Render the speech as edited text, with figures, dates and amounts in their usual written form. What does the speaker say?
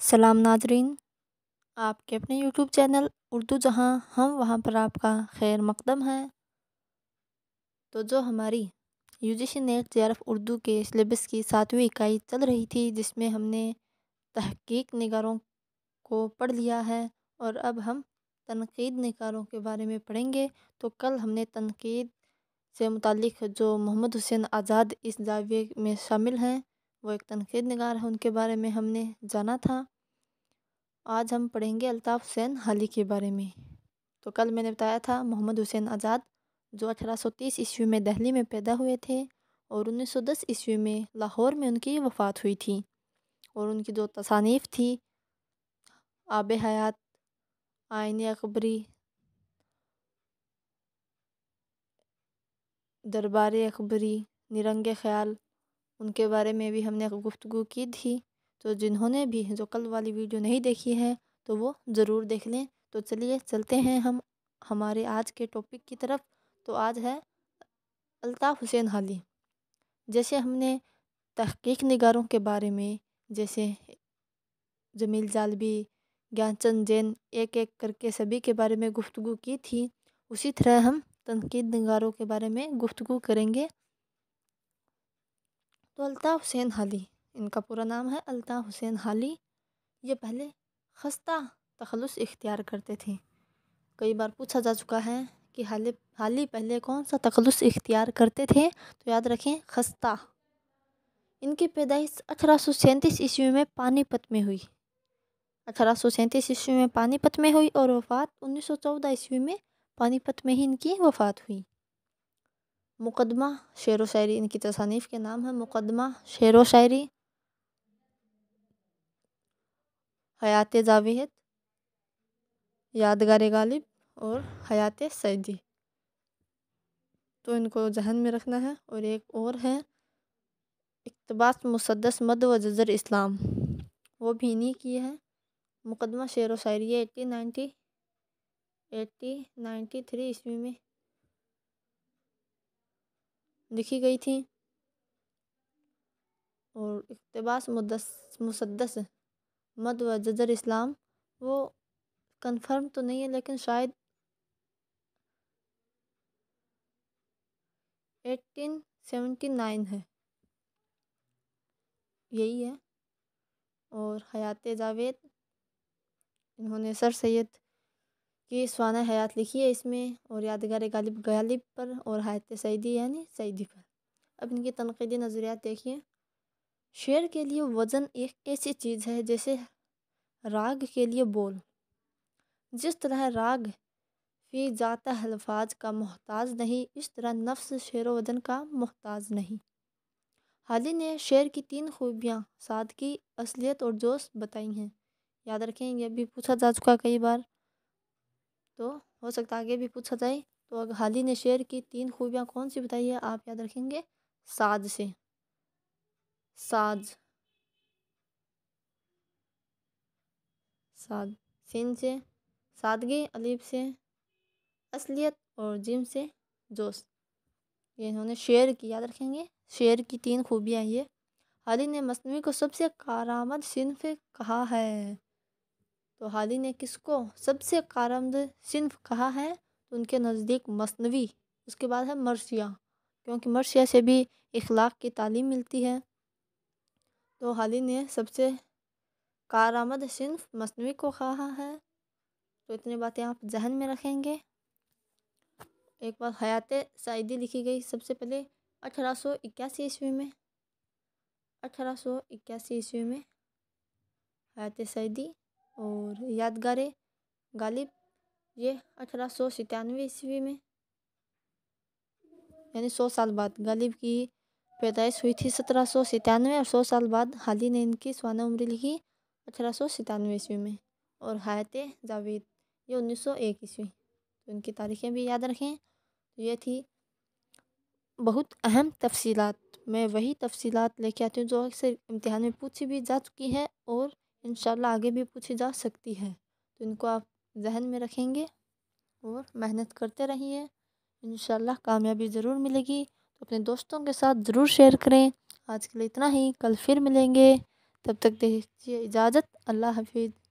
سلام ناظرین، آپ کے اپنے یوٹیوب چینل اردو جہاں ہم وہاں پر آپ کا خیر مقدم ہے۔ تو جو ہماری UGC نیٹ JRF اردو کے سلیبس کی 7ویں اکائی چل رہی تھی، جس میں ہم نے تحقیق نگاروں کو پڑھ لیا ہے اور اب ہم تنقید نگاروں کے بارے میں پڑھیں گے۔ تو کل ہم نے تنقید سے متعلق جو محمد حسین آزاد اس زاویے میں شامل ہیں، وہ ایک تنقید نگار ہیں، ان کے بارے میں ہم نے جانا تھا۔ آج ہم پڑھیں گے الطاف حسین حالی کے بارے میں۔ تو کل میں نے بتایا تھا محمد حسین آزاد جو 1830 عیسوی میں دہلی میں پیدا ہوئے تھے اور 1910 عیسوی میں لاہور میں ان کی وفات ہوئی تھی، اور ان کی جو تصانیف تھی آب حیات، آئین اکبری، دربار اکبری، نیرنگ خیال، ان کے بارے میں بھی ہم نے گفتگو کی تھی۔ تو جنہوں نے بھی جو کل والی ویڈیو نہیں دیکھی ہے تو وہ ضرور دیکھ لیں۔ تو چلیے چلتے ہیں ہم ہمارے آج کے ٹاپک کی طرف۔ تو آج ہے الطاف حسین حالی۔ جیسے ہم نے تحقیق نگاروں کے بارے میں، جیسے جمیل جالبی، گیان چند جین، ایک ایک کر کے سبھی کے بارے میں گفتگو کی تھی، اسی طرح ہم تنقید نگاروں کے بارے میں گفتگو کریں گے۔ تو الطاف حسین حالی، ان کا پورا نام ہے الطاف حسین حالی۔ یہ پہلے خستہ تخلص اختیار کرتے تھے۔ کئی بار پوچھا جا چکا ہے کہ حالی پہلے کون سا تخلص اختیار کرتے تھے، تو یاد رکھیں خستہ۔ ان کی پیدائش 1837 عیسوی میں پانی پت میں ہوئی۔ 1837 عیسوی میں پانی پت میں ہوئی اور وفات 1914 عیسوی میں پانی پت میں ہی ان کی وفات ہوئی۔ مقدمہ شعر و شاعری، ان کی تصانیف کے نام ہے مقدمہ شعر و شاعری، حیات جاوید، یادگار غالب اور حیات سعیدی۔ تو ان کو ذہن میں رکھنا ہے۔ اور ایک اور ہے اقتباس مسدس مد و جزر اسلام، وہ بھی انہی کی ہے۔ مقدمہ شعر و شاعری 1893 عیسوی میں لکھی گئی تھی، اور اقتباس مسدس مد و جزر اسلام وہ کنفرم تو نہیں ہے، لیکن شاید 1879 ہے، یہی ہے۔ اور حیات جاوید، انہوں نے سر سید کی سوانح حیات لکھی ہے اس میں، اور یادگار غالب پر، اور حیات سعیدی یعنی سعیدی پر۔ اب ان کی تنقیدی نظریات دیکھیے۔ شعر کے لیے وزن ایک ایسی چیز ہے جیسے راگ کے لیے بول۔ جس طرح راگ فی ذاتہ الفاظ کا محتاج نہیں، اس طرح نفس شعر و وزن کا محتاج نہیں۔ حالی نے شعر کی 3 خوبیاں سادگی، اصلیت اور جوش بتائی ہیں۔ یاد رکھیں، یہ بھی پوچھا جا چکا کئی بار، تو ہو سکتا آگے بھی پوچھا جائے۔ تو حالی نے شعر کی 3 خوبیاں کون سی بتائی ہے، آپ یاد رکھیں گے ساز سے، سین سے سادگی، الف سے اصلیت اور جیم سے جوش۔ یہ انہوں نے شعر کی، یاد رکھیں گے شعر کی 3 خوبیاں یہ۔ حالی نے مثنوی کو سب سے کارآمد صنف کہا ہے۔ تو حالی نے کس کو سب سے کارآمد صنف کہا ہے، تو ان کے نزدیک مثنوی، اس کے بعد ہے مرثیہ، کیونکہ مرثیہ سے بھی اخلاق کی تعلیم ملتی ہے۔ تو حالی نے سب سے کارآمد صنف مثنوی کو کہا ہے۔ تو اتنی باتیں آپ ذہن میں رکھیں گے۔ ایک بار حیات سعیدی لکھی گئی سب سے پہلے 1881 عیسوی میں۔ 1881 عیسوی میں حیات سعیدی، اور یادگار غالب یہ 1897 عیسوی میں، یعنی 100 سال بعد۔ غالب کی پیدائش ہوئی تھی 1797، اور 100 سال بعد حالی نے ان کی سوانح عمری لکھی 1897 عیسوی میں۔ اور حیات جاوید یہ 1901 عیسوی۔ تو ان کی تاریخیں بھی یاد رکھیں۔ یہ تھی بہت اہم تفصیلات۔ میں وہی تفصیلات لے کے آتی ہوں جو اکثر امتحان میں پوچھی بھی جا چکی ہے، اور انشاءاللہ آگے بھی پوچھی جا سکتی ہے۔ تو ان کو آپ ذہن میں رکھیں گے اور محنت کرتے رہیے، انشاءاللہ کامیابی ضرور ملے گی۔ تو اپنے دوستوں کے ساتھ ضرور شیئر کریں۔ آج کے لیے اتنا ہی، کل پھر ملیں گے۔ تب تک دیجیے اجازت، اللہ حافظ۔